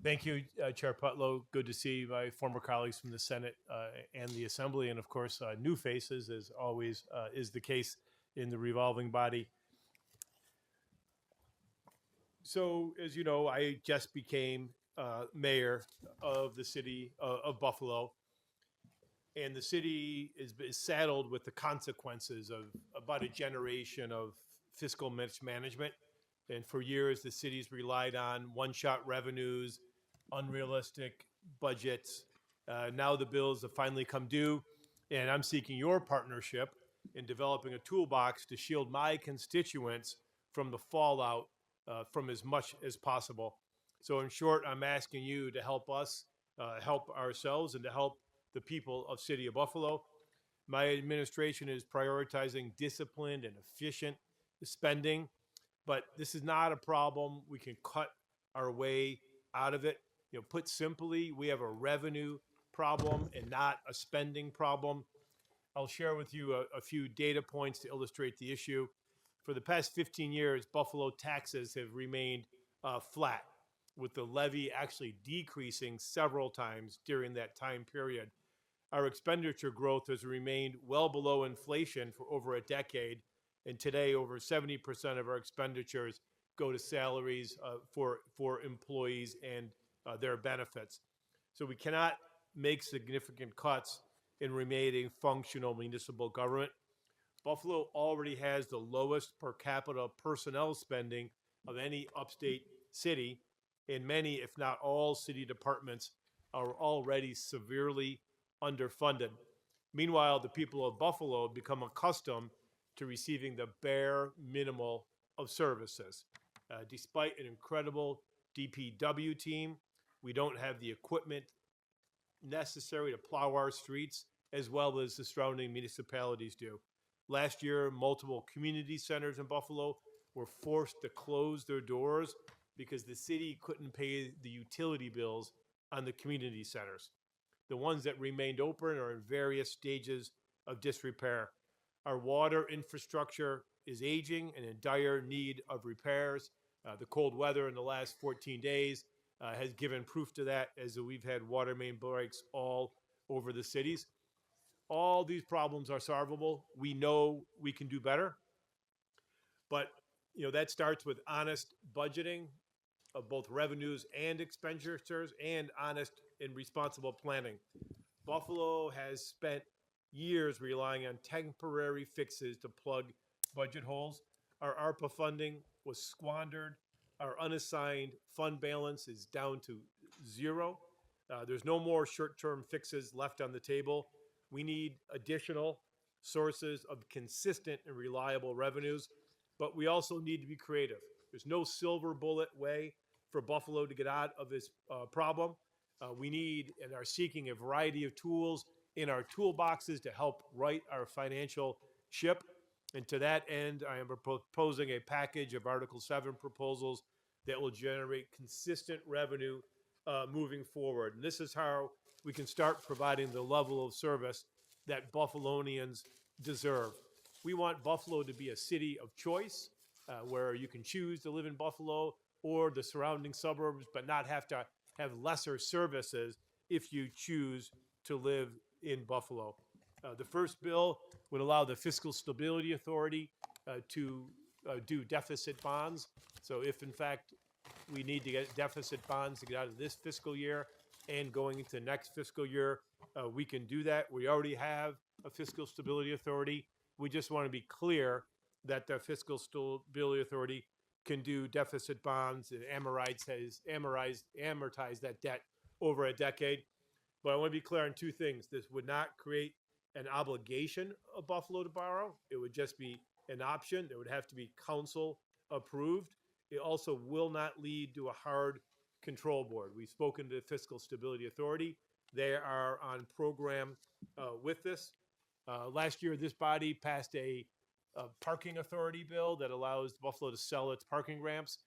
Thank you, Chair Putlow. Good to see my former colleagues from the Senate and the Assembly, and of course, new faces, as always is the case in the revolving body. So, as you know, I just became mayor of the city of Buffalo, and the city is saddled with the consequences of about a generation of fiscal mismanagement. And for years, the city's relied on one-shot revenues, unrealistic budgets. Now the bills have finally come due, and I'm seeking your partnership in developing a toolbox to shield my constituents from the fallout from as much as possible. So, in short, I'm asking you to help us, help ourselves, and to help the people of City of Buffalo. My administration is prioritizing disciplined and efficient spending, but this is not a problem we can cut our way out of it. Put simply, we have a revenue problem and not a spending problem. I'll share with you a few data points to illustrate the issue. For the past 15 years, Buffalo taxes have remained flat, with the levy actually decreasing several times during that time period. Our expenditure growth has remained well below inflation for over a decade, and today over 70% of our expenditures go to salaries for employees and their benefits. So we cannot make significant cuts in remaining functional municipal government. Buffalo already has the lowest per capita personnel spending of any upstate city, and many, if not all, city departments are already severely underfunded. Meanwhile, the people of Buffalo have become accustomed to receiving the bare minimal of services. Despite an incredible DPW team, we don't have the equipment necessary to plow our streets as well as the surrounding municipalities do. Last year, multiple community centers in Buffalo were forced to close their doors because the city couldn't pay the utility bills on the community centers. The ones that remained open are in various stages of disrepair. Our water infrastructure is aging and in dire need of repairs. The cold weather in the last 14 days has given proof to that, as we've had water main breaks all over the cities. All these problems are solvable. We know we can do better, but that starts with honest budgeting of both revenues and expenditures and honest and responsible planning. Buffalo has spent years relying on temporary fixes to plug budget holes. Our ARPA funding was squandered. Our unassigned fund balance is down to zero. There's no more short-term fixes left on the table. We need additional sources of consistent and reliable revenues, but we also need to be creative. There's no silver bullet way for Buffalo to get out of this problem. We need and are seeking a variety of tools in our toolboxes to help right our financial ship. And to that end, I am proposing a package of Article 7 proposals that will generate consistent revenue moving forward. And this is how we can start providing the level of service that Buffalonians deserve. We want Buffalo to be a city of choice where you can choose to live in Buffalo or the surrounding suburbs, but not have to have lesser services if you choose to live in Buffalo. The first bill would allow the Fiscal Stability Authority to do deficit bonds. So if, in fact, we need to get deficit bonds to get out of this fiscal year and going into next fiscal year, we can do that. We already have a Fiscal Stability Authority. We just want to be clear that the Fiscal Stability Authority can do deficit bonds and amortize that debt over a decade. But I want to be clear on two things. This would not create an obligation of Buffalo to borrow. It would just be an option. It would have to be council approved. It also will not lead to a hard control board. We've spoken to the Fiscal Stability Authority. They are on program with this. Last year, this body passed a parking authority bill that allows Buffalo to sell its parking ramps.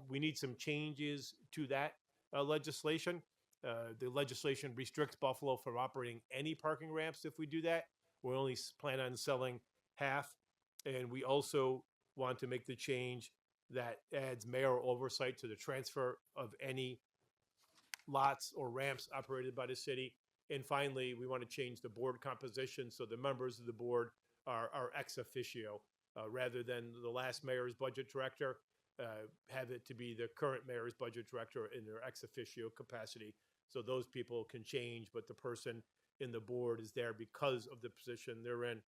We need some changes to that legislation. The legislation restricts Buffalo from operating any parking ramps if we do that. We only plan on selling half. And we also want to make the change that adds mayoral oversight to the transfer of any lots or ramps operated by the city. And finally, we want to change the board composition so the members of the board are ex officio rather than the last mayor's budget director. Have it to be the current mayor's budget director in their ex officio capacity. So those people can change, but the person in the board is there because of the position they're in.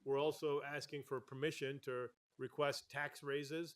We're also asking for permission to request tax raises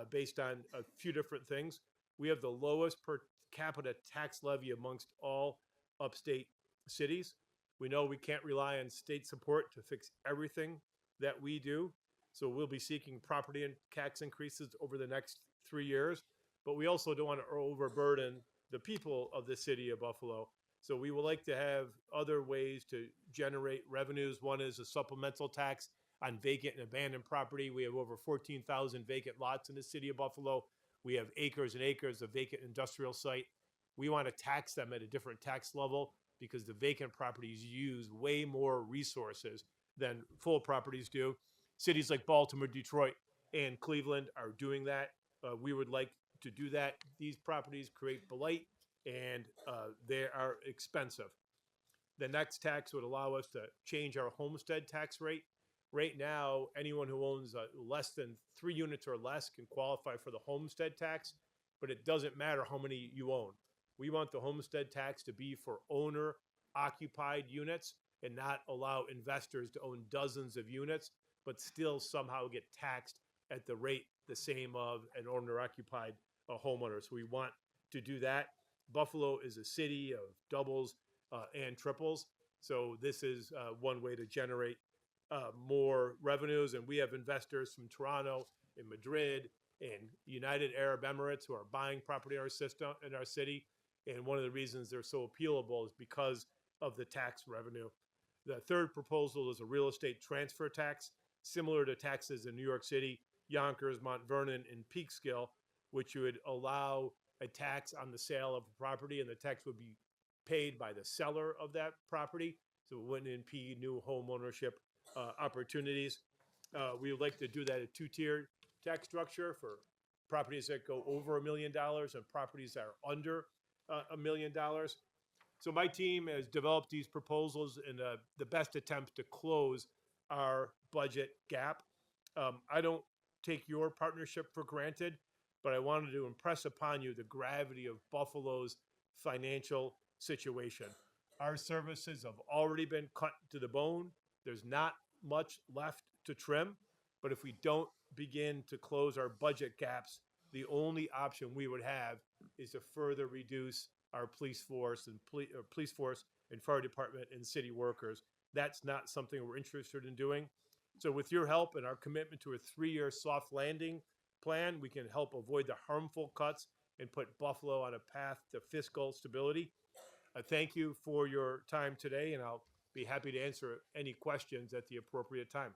based on a few different things. We have the lowest per capita tax levy amongst all upstate cities. We know we can't rely on state support to fix everything that we do. So we'll be seeking property and tax increases over the next 3 years. But we also don't want to overburden the people of the city of Buffalo. So we would like to have other ways to generate revenues. One is a supplemental tax on vacant and abandoned property. We have over 14,000 vacant lots in the city of Buffalo. We have acres and acres of vacant industrial site. We want to tax them at a different tax level because the vacant properties use way more resources than full properties do. Cities like Baltimore, Detroit, and Cleveland are doing that. We would like to do that. These properties create blight and they are expensive. The next tax would allow us to change our homestead tax rate. Right now, anyone who owns less than 3 units or less can qualify for the homestead tax, but it doesn't matter how many you own. We want the homestead tax to be for owner occupied units and not allow investors to own dozens of units, but still somehow get taxed at the rate the same of an owner occupied homeowner. So we want to do that. Buffalo is a city of doubles and triples. So this is one way to generate more revenues. And we have investors from Toronto and Madrid and United Arab Emirates who are buying property in our system, in our city. And one of the reasons they're so appealable is because of the tax revenue. The third proposal is a real estate transfer tax, similar to taxes in New York City, Yonkers, Mount Vernon, and Peekskill, which would allow a tax on the sale of a property, and the tax would be paid by the seller of that property, so it wouldn't impede new home ownership opportunities. We would like to do that at two-tiered tax structure for properties that go over $1 million and properties that are under $1 million. So my team has developed these proposals in the best attempt to close our budget gap. I don't take your partnership for granted, but I wanted to impress upon you the gravity of Buffalo's financial situation. Our services have already been cut to the bone. There's not much left to trim, but if we don't begin to close our budget gaps, the only option we would have is to further reduce our police force and fire department and city workers. That's not something we're interested in doing. So with your help and our commitment to a 3-year soft landing plan, we can help avoid the harmful cuts and put Buffalo on a path to fiscal stability. Thank you for your time today, and I'll be happy to answer any questions at the appropriate time.